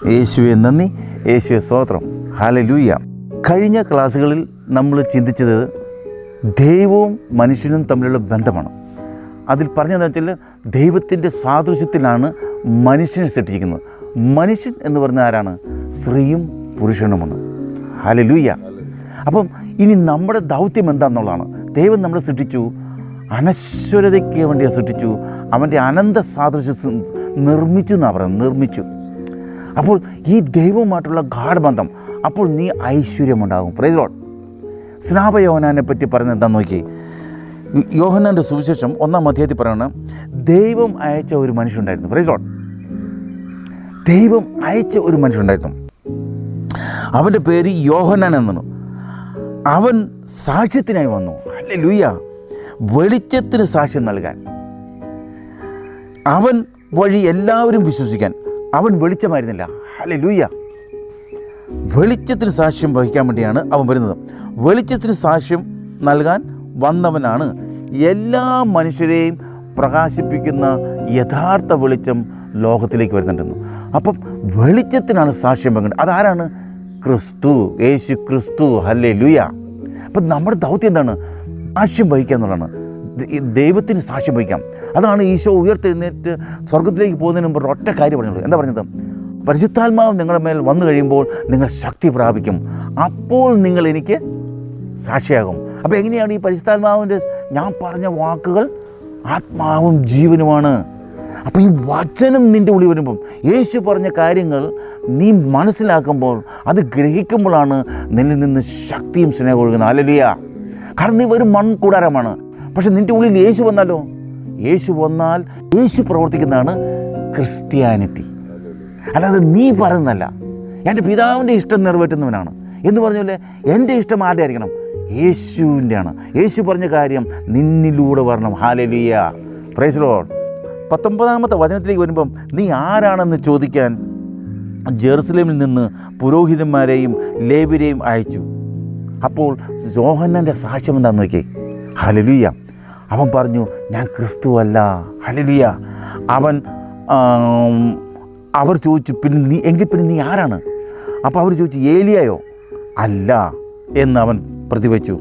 യേശുവെ നന്ദി, യേശുവെ സ്തോത്രം, ഹല്ലേലൂയ. കഴിഞ്ഞ ക്ലാസ്സുകളിൽ നമ്മൾ ചിന്തിച്ചത് ദൈവവും മനുഷ്യനും തമ്മിലുള്ള ബന്ധമാണ്. അതിൽ പറഞ്ഞതെന്ന് വെച്ചാൽ ദൈവത്തിൻ്റെ സാദൃശ്യത്തിലാണ് മനുഷ്യനെ സൃഷ്ടിച്ചിരിക്കുന്നത്. മനുഷ്യൻ എന്ന് പറഞ്ഞാൽ ആരാണ്? സ്ത്രീയും പുരുഷനുമാണ്. ഹല്ലേലൂയ. അപ്പം ഇനി നമ്മുടെ ദൗത്യം എന്താണെന്നുള്ളതാണ്. ദൈവം നമ്മളെ സൃഷ്ടിച്ചു, അനശ്വരതയ്ക്ക് വേണ്ടി സൃഷ്ടിച്ചു, അവൻ്റെ അനന്ത സാദൃശ്യം നിർമ്മിച്ചു എന്നാണ് പറയുന്നത്, നിർമ്മിച്ചു. അപ്പോൾ ഈ ദൈവവുമായിട്ടുള്ള ഗാഢബന്ധം, അപ്പോൾ നീ ഐശ്വര്യമുണ്ടാകും. Praise Lord. സ്നാപ യോഹന്നാനെ പറ്റി പറയുന്നത് എന്താണെന്ന് നോക്കി. യോഹന്നാൻ്റെ സുവിശേഷം 1-ാം അധ്യായത്തിൽ പറയുന്നത്, ദൈവം അയച്ച ഒരു മനുഷ്യനുണ്ടായിരുന്നു. Praise Lord. ദൈവം അയച്ച ഒരു മനുഷ്യനുണ്ടായിരുന്നു. അവൻ്റെ പേര് യോഹന്നാൻ എന്നാണ്. അവൻ സാക്ഷ്യത്തിനായി വന്നു. ഹല്ലേലൂയ. വെളിച്ചത്തിന് സാക്ഷ്യം നൽകാൻ, അവൻ വഴി എല്ലാവരും വിശ്വസിക്കാൻ. അവൻ വെളിച്ചമായിരുന്നില്ല. ഹല്ലേലൂയ. വെളിച്ചത്തിന് സാക്ഷ്യം വഹിക്കാൻ വേണ്ടിയാണ് അവൻ വരുന്നത്. വെളിച്ചത്തിന് സാക്ഷ്യം നൽകാൻ വന്നവനാണ്. എല്ലാ മനുഷ്യരെയും പ്രകാശിപ്പിക്കുന്ന യഥാർത്ഥ വെളിച്ചം ലോകത്തിലേക്ക് വരുന്നുണ്ടെന്ന്. അപ്പം വെളിച്ചത്തിനാണ് സാക്ഷ്യം പങ്കിടുന്നത്. അതാരാണ്? ക്രിസ്തു, യേശു ക്രിസ്തു. ഹല്ലേലൂയ. അപ്പം നമ്മുടെ ദൗത്യം എന്താണ്? സാക്ഷ്യം വഹിക്കുക എന്നുള്ളതാണ്. ദൈവത്തിന് സാക്ഷ്യം വഹിക്കാം. അതാണ് ഈശോ ഉയർത്തെഴുന്നേറ്റ് സ്വർഗത്തിലേക്ക് പോകുന്നതിന് മുമ്പ് ഒറ്റ കാര്യം പറഞ്ഞുള്ളൂ. എന്താ പറഞ്ഞത്? പരിശുദ്ധാത്മാവ് നിങ്ങളുടെ മേൽ വന്നു കഴിയുമ്പോൾ നിങ്ങൾ ശക്തി പ്രാപിക്കും, അപ്പോൾ നിങ്ങൾ എനിക്ക് സാക്ഷിയാകും. അപ്പോൾ എങ്ങനെയാണ് ഈ പരിശുദ്ധാത്മാവിൻ്റെ ഞാൻ പറഞ്ഞ വാക്കുകൾ ആത്മാവും ജീവനുമാണ്. അപ്പോൾ ഈ വചനം നിൻ്റെ ഉള്ളിൽ വരുമ്പം, യേശു പറഞ്ഞ കാര്യങ്ങൾ നീ മനസ്സിലാക്കുമ്പോൾ, അത് ഗ്രഹിക്കുമ്പോഴാണ് നിന്നിൽ നിന്ന് ശക്തിയും സ്നേഹം ഒഴുകുന്നത്. ഹല്ലേലൂയ. കാരണം നീ വെറും മൺകൂടാരമാണ്. പക്ഷെ നിൻ്റെ ഉള്ളിൽ യേശു വന്നാലോ? യേശു വന്നാൽ യേശു പ്രവർത്തിക്കുന്നതാണ് ക്രിസ്ത്യാനിറ്റി. അല്ലാതെ നീ പറയുന്നതല്ല. എൻ്റെ പിതാവിൻ്റെ ഇഷ്ടം നിറവേറ്റുന്നവനാണ് എന്ന് പറഞ്ഞല്ലേ. എൻ്റെ ഇഷ്ടം ആരുടെ ആയിരിക്കണം? യേശുവിൻ്റെ ആണ്. യേശു പറഞ്ഞ കാര്യം നിന്നിലൂടെ വരണം. ഹല്ലേലൂയ. Praise Lord. 19-ാമത്തെ വചനത്തിലേക്ക് വരുമ്പം, നീ ആരാണെന്ന് ചോദിക്കാൻ ജെറുസലേമിൽ നിന്ന് പുരോഹിതന്മാരെയും ലേവ്യരെയും അയച്ചു. അപ്പോൾ യോഹന്നാൻ്റെ സാക്ഷ്യം എന്താണെന്ന് നോക്കി. ഹല്ലേലൂയ. അവൻ പറഞ്ഞു, ഞാൻ ക്രിസ്തു അല്ല. ഹല്ലേലൂയ. അവർ ചോദിച്ചു, പിന്നെ നീ ആരാണ്? അപ്പോൾ അവർ ചോദിച്ചു, ഏലിയായോ? അല്ല എന്ന് അവൻ പ്രതിവച്ചു.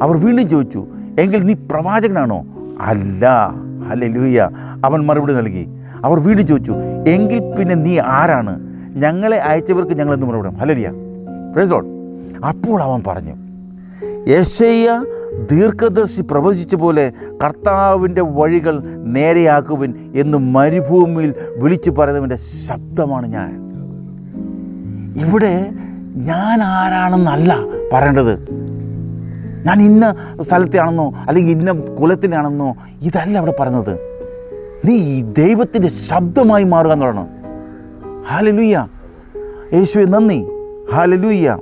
അവർ വീണ്ടും ചോദിച്ചു, എങ്കിൽ നീ പ്രവാചകനാണോ? അല്ല. ഹല്ലേലൂയ. അവൻ മറുപടി നൽകി. അവർ വീണ്ടും ചോദിച്ചു, എങ്കിൽ പിന്നെ നീ ആരാണ്? ഞങ്ങളെ അയച്ചവർക്ക് ഞങ്ങളെന്ന് മറുപടി. ഹല്ലേലൂയ. Praise Lord. അപ്പോൾ അവൻ പറഞ്ഞു, യെശയ്യാ ദീർഘദർശി പ്രവചിച്ച പോലെ കർത്താവിൻ്റെ വഴികൾ നേരെയാക്കുവിൻ എന്ന് മരുഭൂമിയിൽ വിളിച്ചു പറയുന്നവൻ്റെ ശബ്ദമാണ് ഞാൻ. ഇവിടെ ഞാൻ ആരാണെന്നല്ല പറയേണ്ടത്. ഞാൻ ഇന്ന സ്ഥലത്തെയാണെന്നോ അല്ലെങ്കിൽ ഇന്ന കുലത്തിലാണെന്നോ ഇതല്ല അവിടെ പറയുന്നത്. നീ ദൈവത്തിൻ്റെ ശബ്ദമായി മാറുക എന്നുള്ളതാണ്. ഹല്ലേലൂയ. യേശുവേ നന്ദി. ഹല്ലേലൂയ.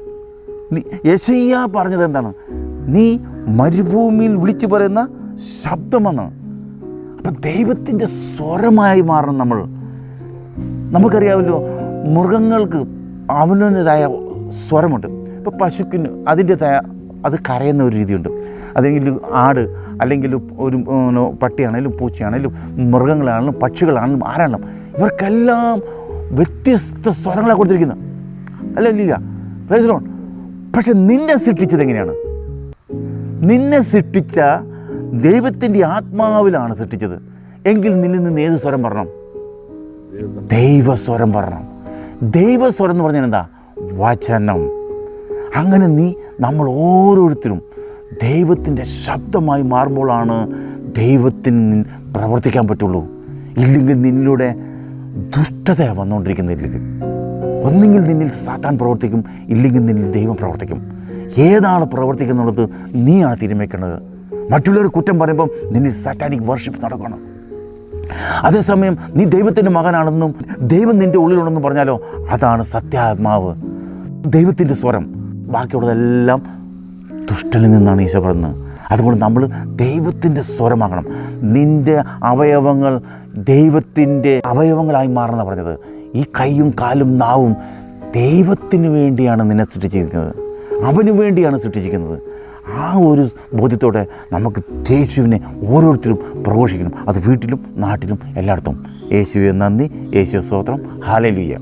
യെശയ്യാ പറഞ്ഞത് എന്താണ്? നീ മരുഭൂമിയിൽ വിളിച്ചു പറയുന്ന ശബ്ദമാണ്. അപ്പം ദൈവത്തിൻ്റെ സ്വരമായി മാറണം നമ്മൾ. നമുക്കറിയാമല്ലോ, മൃഗങ്ങൾക്ക് അവനതായ സ്വരമുണ്ട്. ഇപ്പോൾ പശുക്കിന് അതിൻ്റെതായ, അത് കരയുന്ന ഒരു രീതിയുണ്ട്. അല്ലെങ്കിൽ ആട്, അല്ലെങ്കിൽ ഒരു പട്ടിയാണെങ്കിലും പൂച്ചയാണെങ്കിലും മൃഗങ്ങളാണെങ്കിലും പക്ഷികളാണെങ്കിലും ആരാണെങ്കിലും ഇവർക്കെല്ലാം വ്യത്യസ്ത സ്വരങ്ങളാണ് കൊടുത്തിരിക്കുന്നത്. അല്ല പ്രൈസ് ലോർഡ്. പക്ഷെ നിന്നെ സൃഷ്ടിച്ചത് എങ്ങനെയാണ്? നിന്നെ സൃഷ്ടിച്ച ദൈവത്തിൻ്റെ ആത്മാവിലാണ് സൃഷ്ടിച്ചത്. എങ്കിൽ നിന്നിൽ നിന്ന് ഏത് സ്വരം പറയണം? ദൈവസ്വരം പറയണം. ദൈവസ്വരം എന്ന് പറഞ്ഞാൽ എന്താ? വചനം. അങ്ങനെ നമ്മൾ ഓരോരുത്തരും ദൈവത്തിൻ്റെ ശബ്ദമായി മാറുമ്പോഴാണ് ദൈവത്തിന് പ്രവർത്തിക്കാൻ പറ്റുള്ളൂ. ഇല്ലെങ്കിൽ നിന്നിലൂടെ ദുഷ്ടത വന്നുകൊണ്ടിരിക്കുന്നില്ലെങ്കിൽ, ഒന്നെങ്കിൽ നിന്നിൽ സാത്താൻ പ്രവർത്തിക്കും, ഇല്ലെങ്കിൽ നിന്നിൽ ദൈവം പ്രവർത്തിക്കും. ഏതാണ് പ്രവർത്തിക്കുന്നുള്ളത് നീയാണ് തീരുമാനിക്കേണ്ടത്. മറ്റുള്ളവർ കുറ്റം പറയുമ്പം നിന്നിൽ സാറ്റാനിക് വർഷിപ്പ് നടക്കണം. അതേസമയം നീ ദൈവത്തിൻ്റെ മകനാണെന്നും ദൈവം നിൻ്റെ ഉള്ളിലുണ്ടെന്നും പറഞ്ഞാലോ, അതാണ് സത്യാത്മാവ്, ദൈവത്തിൻ്റെ സ്വരം. ബാക്കിയുള്ളതെല്ലാം ദുഷ്ടനിൽ നിന്നാണ് ഈശോ പറയുന്നത്. അതുകൊണ്ട് നമ്മൾ ദൈവത്തിൻ്റെ സ്വരമാകണം. നിൻ്റെ അവയവങ്ങൾ ദൈവത്തിൻ്റെ അവയവങ്ങളായി മാറണം പറഞ്ഞത്. ഈ കൈയും കാലും നാവും ദൈവത്തിന് വേണ്ടിയാണ് നിന്നെ സൃഷ്ടിച്ചിരിക്കുന്നത്, അവന് വേണ്ടിയാണ് സൃഷ്ടിച്ചിരിക്കുന്നത്. ആ ഒരു ബോധ്യത്തോടെ നമുക്ക് യേശുവിനെ ഓരോരുത്തരും പ്രഘോഷിക്കണം. അത് വീട്ടിലും നാട്ടിലും എല്ലായിടത്തും. യേശുവെ നന്ദി, യേശു സ്തോത്രം. ഹല്ലേലൂയ.